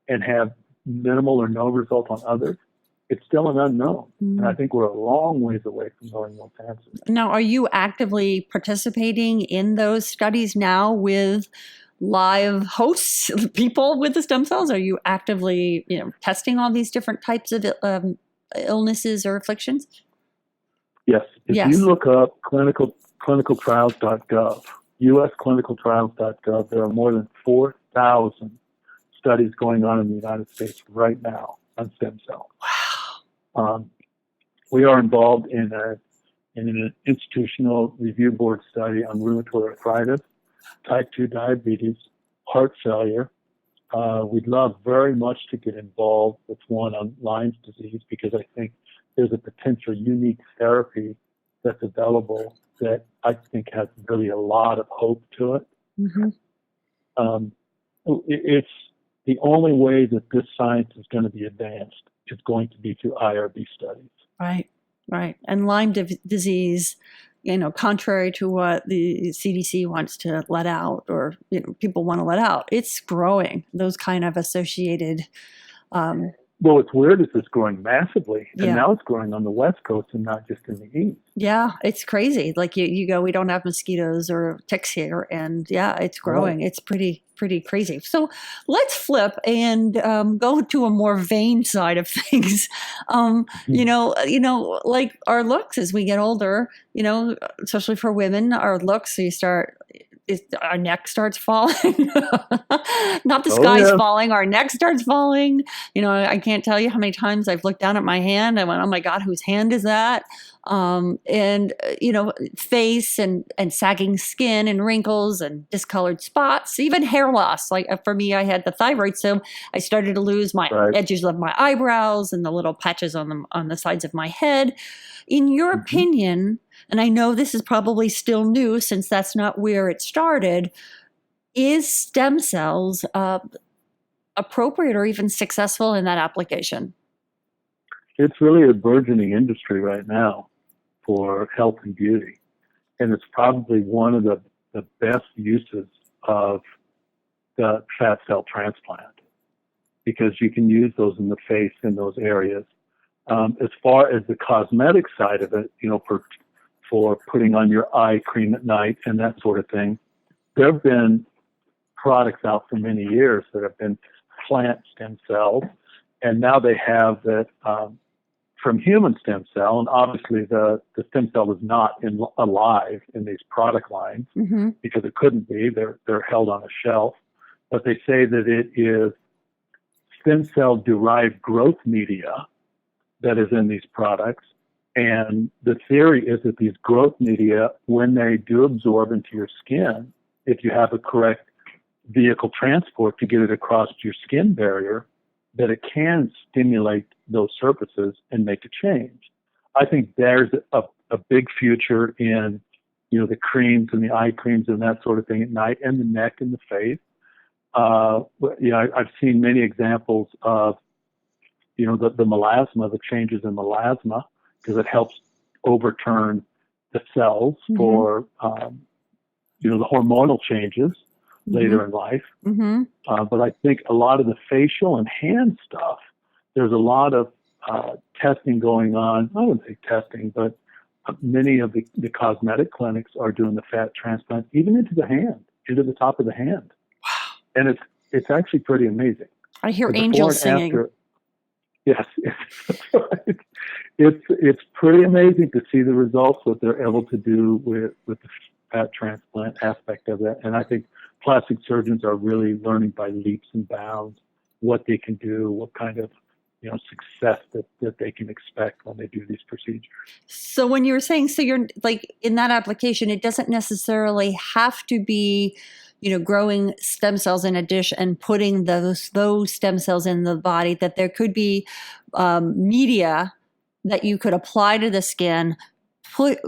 and have minimal or no result on others? It's still an unknown. And I think we're a long ways away from knowing what's answered. Now, are you actively participating in those studies now with live hosts, people with the stem cells? Are you actively, testing all these different types of illnesses or afflictions? Yes. If Yes. you look up clinicaltrials.gov, usclinicaltrials.gov, there are more than 4,000 studies going on in the United States right now on stem cells. Wow. We are involved in an institutional review board study on rheumatoid arthritis, type 2 diabetes, heart failure. We'd love very much to get involved with one on Lyme's disease because I think there's a potential unique therapy that's available that I think has really a lot of hope to it. It's the only way that this science is going to be advanced is going to be through IRB studies. Right. And Lyme disease, contrary to what the CDC wants to let out or people want to let out, it's growing. Those kind of associated. Well, what's weird is it's growing massively, and Yeah. now it's growing on the West Coast and not just in the East. Yeah, it's crazy. Like you go, we don't have mosquitoes or ticks here, and yeah, it's growing. Right. It's pretty crazy. So let's flip and go to a more vain side of things. Like our looks as we get older. Especially for women, our looks. Our neck starts falling. Not the sky's falling. Our neck starts falling. I can't tell you how many times I've looked down at my hand. I went, oh my God, whose hand is that? Face and sagging skin and wrinkles and discolored spots, even hair loss. Like for me, I had the thyroid, so I started to lose my edges of my eyebrows and the little patches on the sides of my head. In your opinion, and I know this is probably still new since that's not where it started, is stem cells appropriate or even successful in that application? It's really a burgeoning industry right now for health and beauty. And it's probably one of the best uses of the fat cell transplant because you can use those in the face in those areas. As far as the cosmetic side of it, for putting on your eye cream at night and that sort of thing, there have been products out for many years that have been plant stem cells, and now they have that from human stem cell, and obviously the stem cell is not alive in these product lines because it couldn't be. They're held on a shelf, but they say that it is stem cell derived growth media that is in these products. And the theory is that these growth media, when they do absorb into your skin, if you have a correct vehicle transport to get it across your skin barrier, that it can stimulate those surfaces and make a change. I think there's a big future in, the creams and the eye creams and that sort of thing at night, and the neck and the face. I've seen many examples of, the melasma, the changes in melasma, because it helps overturn the cells for, the hormonal changes later in life. But I think a lot of the facial and hand stuff, there's a lot of testing going on. I wouldn't say testing, but many of the cosmetic clinics are doing the fat transplant even into the hand, into the top of the hand. Wow. And it's actually pretty amazing. I hear angels singing. Yes, it's pretty amazing to see the results, what they're able to do with the fat transplant aspect of that. And I think plastic surgeons are really learning by leaps and bounds what they can do, what kind of success that they can expect when they do these procedures. So when you were saying, so you're like in that application, it doesn't necessarily have to be, growing stem cells in a dish and putting those stem cells in the body, that there could be media that you could apply to the skin, put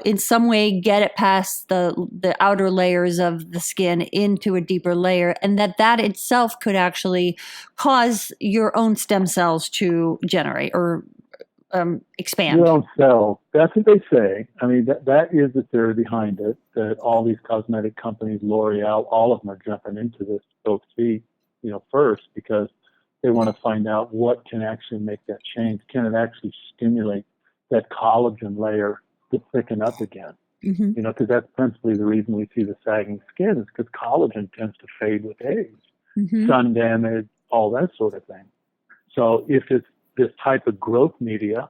in some way, get it past the outer layers of the skin into a deeper layer, and that itself could actually cause your own stem cells to generate or expand. Your own cells. That's what they say. I mean, that is the theory behind it, that all these cosmetic companies, L'Oreal, all of them are jumping into this both feet, first, because they want to find out what can actually make that change. Can it actually stimulate that collagen layer to thicken up again? Mm-hmm. Because that's principally the reason we see the sagging skin, is because collagen tends to fade with age, Mm-hmm. sun damage, all that sort of thing. So if it's this type of growth media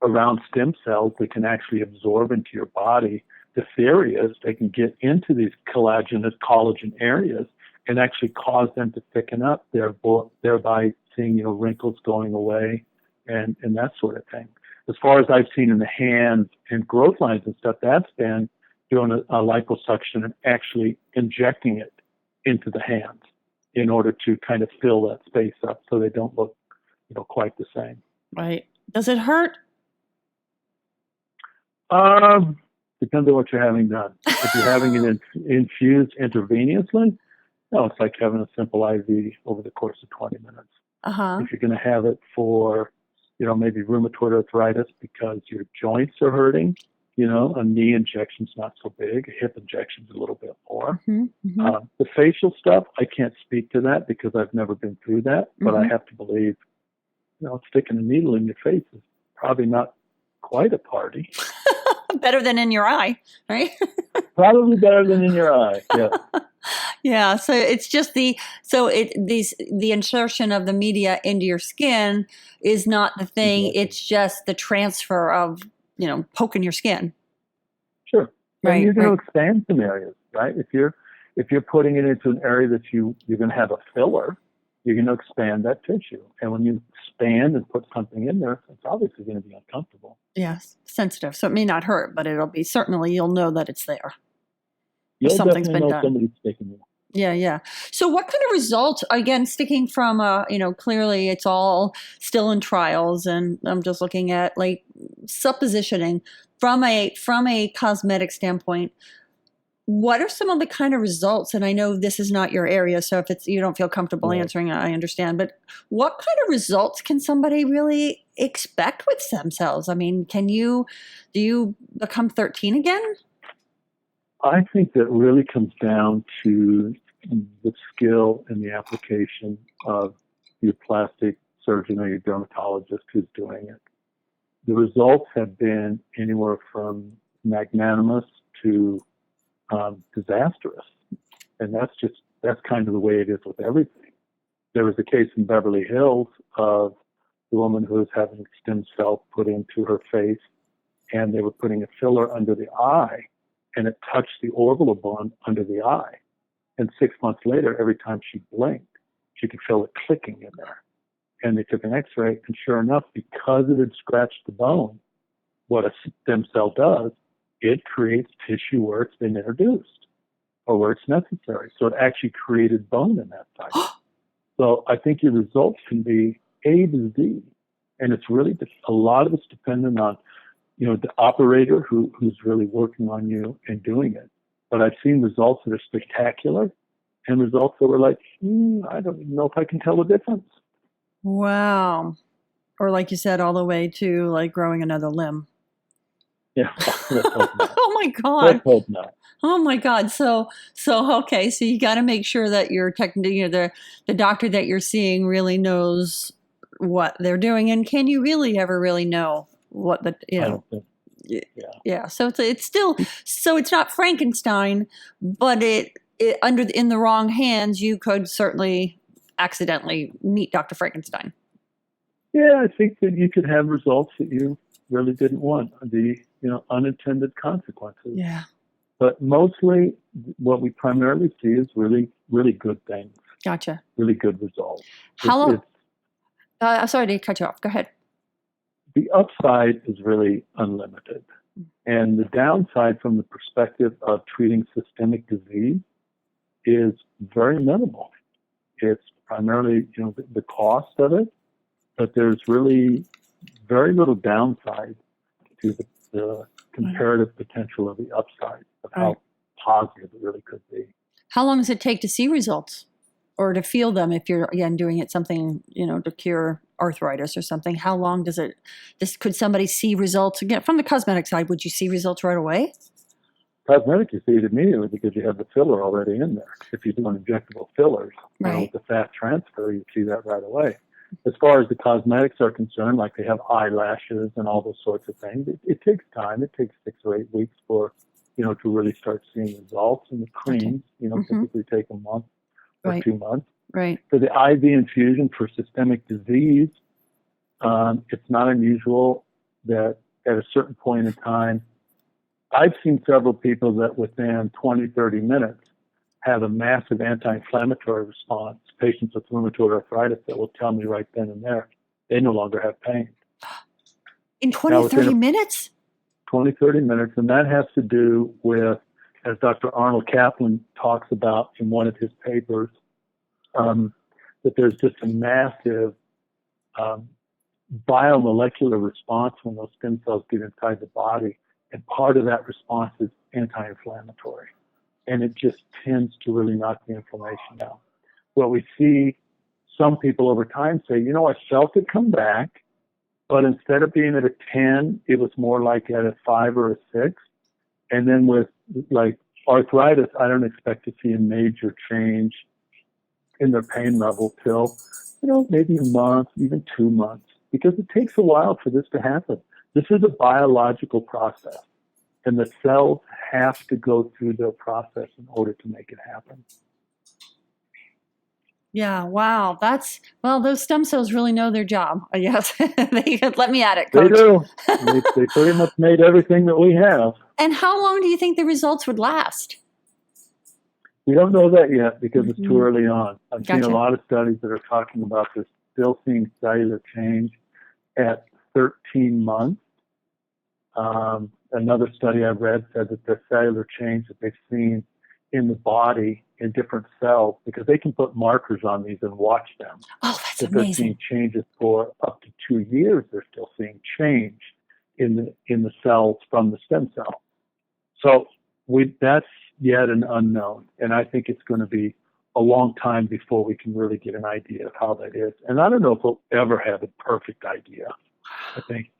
around stem cells that can actually absorb into your body, the theory is they can get into these collagen areas and actually cause them to thicken up, thereby seeing wrinkles going away and that sort of thing. As far as I've seen in the hands and growth lines and stuff, that's been doing a liposuction and actually injecting it into the hands in order to kind of fill that space up so they don't look quite the same. Right. Does it hurt? Depends on what you're having done. If you're having it infused intravenously, no, it's like having a simple IV over the course of 20 minutes. Uh-huh. If you're going to have it for, maybe rheumatoid arthritis because your joints are hurting, a knee injection's not so big, a hip injection's a little bit more. Mm-hmm. Mm-hmm. The facial stuff, I can't speak to that because I've never been through that, but I have to believe, sticking a needle in your face is probably not quite a party. Better than in your eye, right? Probably better than in your eye. Yeah. Yeah. So it's just the insertion of the media into your skin is not the thing. Exactly. It's just the transfer of, poking your skin. Sure. Right. And you're going to expand some areas, right? If you're putting it into an area that you're going to have a filler, you're going to expand that tissue. And when you expand and put something in there, it's obviously going to be uncomfortable. Yes, sensitive. So it may not hurt, but it'll be, certainly you'll know that it's there. You'll Something's definitely been know done. somebody's sticking it. Yeah, yeah. So what kind of results, again, sticking from, clearly it's all still in trials, and I'm just looking at like suppositioning from a cosmetic standpoint. What are some of the kind of results? And I know this is not your area, so if you don't feel comfortable answering, I understand. But what kind of results can somebody really expect with stem cells? I mean, do you become 13 again? I think that really comes down to the skill and the application of your plastic surgeon or your dermatologist who's doing it. The results have been anywhere from magnanimous to disastrous. And that's kind of the way it is with everything. There was a case in Beverly Hills of the woman who was having stem cells put into her face, and they were putting a filler under the eye, and it touched the orbital bone under the eye. And 6 months later, every time she blinked, she could feel it clicking in there. And they took an x-ray, and sure enough, because it had scratched the bone, what a stem cell does, it creates tissue where it's been introduced or where it's necessary. So it actually created bone in that site. So I think your results can be A to Z. And it's really, a lot of it's dependent on, the operator who's really working on you and doing it. But I've seen results that are spectacular and results that were like, I don't even know if I can tell the difference. Wow. Or like you said, all the way to like growing another limb. Yeah. Oh my God. Let's hope not. Oh my God. So okay. So you got to make sure that your the doctor that you're seeing really knows what they're doing. And can you really ever really know what I don't think. Yeah. So it's still, so it's not Frankenstein, but in the wrong hands, you could certainly accidentally meet Dr. Frankenstein. Yeah, I think that you could have results that you really didn't want, the unintended consequences. Yeah. But mostly what we primarily see is really, really good things. Gotcha. Really good results. How long? I'm sorry to cut you off. Go ahead. The upside is really unlimited. And the downside from the perspective of treating systemic disease is very minimal. It's primarily, the cost of it, but there's really very little downside to the comparative potential of the upside of how positive it really could be. How long does it take to see results? or to feel them if you're, again, doing it something, to cure arthritis or something? How long could somebody see results? Again, from the cosmetic side, would you see results right away? Cosmetic, you see it immediately because you have the filler already in there. If you do injectable fillers, with the fat transfer, you see that right away. As far as the cosmetics are concerned, like they have eyelashes and all those sorts of things, it takes time. It takes 6 or 8 weeks for, to really start seeing results. And the creams, typically take a month or 2 months. Right. For the IV infusion for systemic disease, it's not unusual that at a certain point in time, I've seen several people that within 20, 30 minutes have a massive anti-inflammatory response. Patients with rheumatoid arthritis that will tell me right then and there, they no longer have pain. In 20, 30 minutes? 20, 30 minutes. And that has to do with, as Dr. Arnold Kaplan talks about in one of his papers, that there's just a massive biomolecular response when those stem cells get inside the body. And part of that response is anti-inflammatory. And it just tends to really knock the inflammation down. What we see, some people over time say, I felt it come back, but instead of being at a 10, it was more like at a 5 or a 6. And then with like arthritis, I don't expect to see a major change in their pain level till, maybe a month, even 2 months, because it takes a while for this to happen. This is a biological process, and the cells have to go through the process in order to make it happen. Yeah, wow. Those stem cells really know their job, I guess. Let me at it, Coach. They do. They pretty much made everything that we have. And how long do you think the results would last? We don't know that yet because it's too early on. I've seen a lot of studies that are talking about this, still seeing cellular change at 13 months. Another study I've read said that the cellular change that they've seen in the body in different cells, because they can put markers on these and watch them. Oh, that's if amazing. They're seeing changes for up to 2 years. They're still seeing change in the cells from the stem cell. So that's yet an unknown, and I think it's going to be a long time before we can really get an idea of how that is. And I don't know if we'll ever have a perfect idea. I think,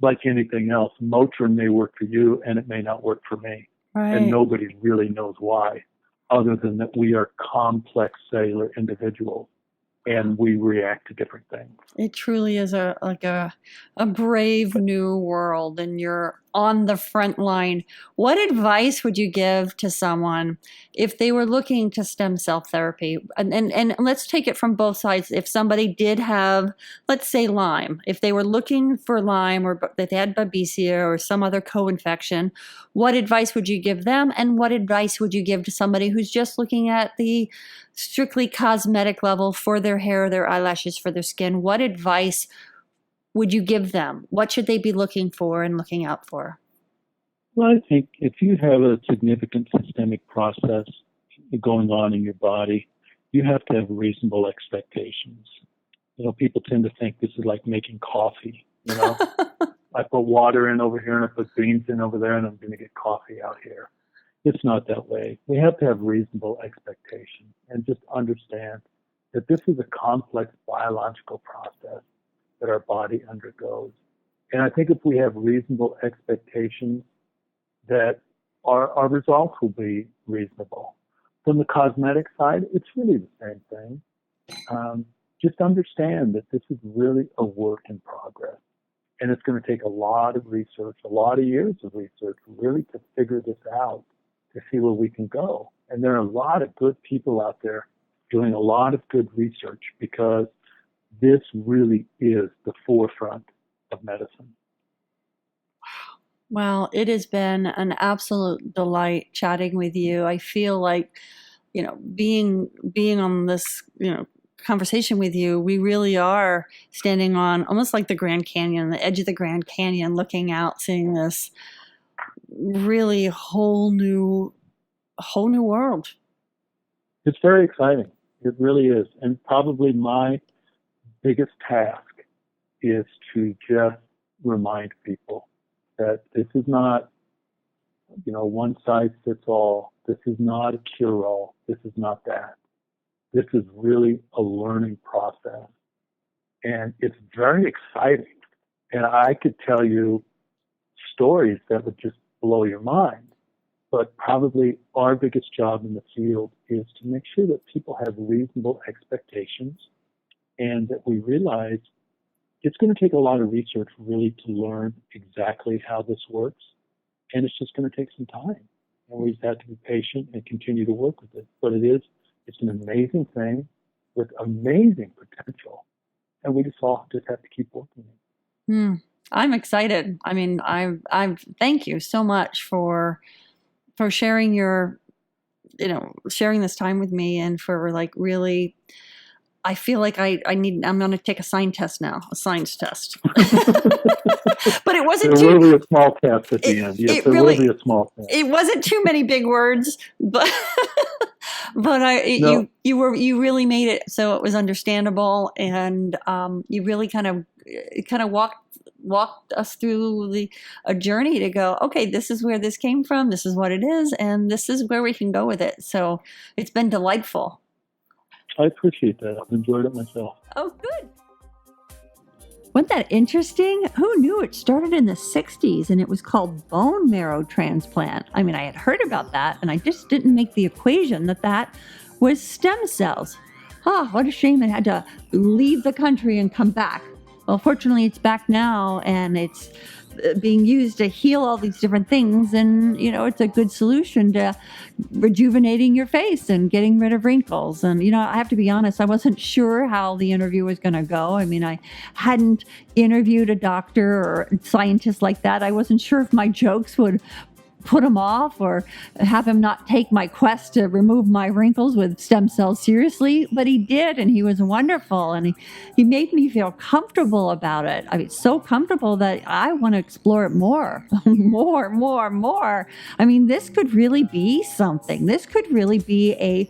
like anything else, Motrin may work for you and it may not work for me. Right. And nobody really knows why, other than that we are complex cellular individuals and we react to different things. It truly is a brave new world, and you're on the front line. What advice would you give to someone if they were looking to stem cell therapy? And let's take it from both sides. If somebody did have, let's say, Lyme, if they were looking for Lyme, or that they had Babesia or some other co-infection, what advice would you give them? And what advice would you give to somebody who's just looking at the strictly cosmetic level for their hair, their eyelashes, for their skin? What advice would you give them? What should they be looking for and looking out for? Well, I think if you have a significant systemic process going on in your body, you have to have reasonable expectations. People tend to think this is like making coffee. I put water in over here and I put beans in over there and I'm going to get coffee out here. It's not that way. We have to have reasonable expectations and just understand that this is a complex biological process that our body undergoes. And I think if we have reasonable expectations, that our results will be reasonable. From the cosmetic side, it's really the same thing. Just understand that this is really a work in progress. And it's going to take a lot of research, a lot of years of research, really to figure this out, to see where we can go. And there are a lot of good people out there doing a lot of good research, because this really is the forefront of medicine. Well, it has been an absolute delight chatting with you. I feel like, being on this, conversation with you, we really are standing on almost like the Grand Canyon, the edge of the Grand Canyon, looking out, seeing this really whole new world. It's very exciting. It really is. And probably my biggest task is to just remind people that this is not, one size fits all. This is not a cure-all. This is not that. this is really a learning process. And it's very exciting. And I could tell you stories that would just blow your mind. But probably our biggest job in the field is to make sure that people have reasonable expectations and that we realize it's going to take a lot of research really to learn exactly how this works. And it's just going to take some time. And we just have to be patient and continue to work with it. But it's an amazing thing with amazing potential. And we just have to keep working it. I'm excited. I mean, I thank you so much for sharing sharing this time with me, and for like really, I feel like I'm going to take a science test now, a science test. But it wasn't There will be a small test at the end. Yes, there will be a small test. It wasn't too many big words, but you really made it so it was understandable, and you really kind of walked us through a journey to go, okay, this is where this came from, this is what it is, and this is where we can go with it. So it's been delightful. I appreciate that. I've enjoyed it myself. Oh, good. Wasn't that interesting? Who knew it started in the 60s and it was called bone marrow transplant? I mean, I had heard about that and I just didn't make the equation that was stem cells. Oh, what a shame it had to leave the country and come back. Well, fortunately, it's back now and it's being used to heal all these different things. And, it's a good solution to rejuvenating your face and getting rid of wrinkles. And, I have to be honest, I wasn't sure how the interview was going to go. I mean, I hadn't interviewed a doctor or scientist like that. I wasn't sure if my jokes would put him off or have him not take my quest to remove my wrinkles with stem cells seriously, but he did, and he was wonderful, and he made me feel comfortable about it. I mean, so comfortable that I want to explore it more. more. I mean, this could really be something. This could really be a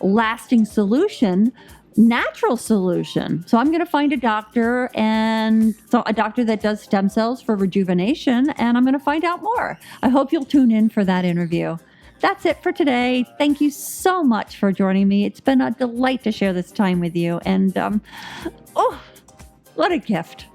lasting solution, natural solution. So I'm going to find a doctor that does stem cells for rejuvenation, and I'm going to find out more. I hope you'll tune in for that interview. That's it for today. Thank you so much for joining me. It's been a delight to share this time with you. And, what a gift.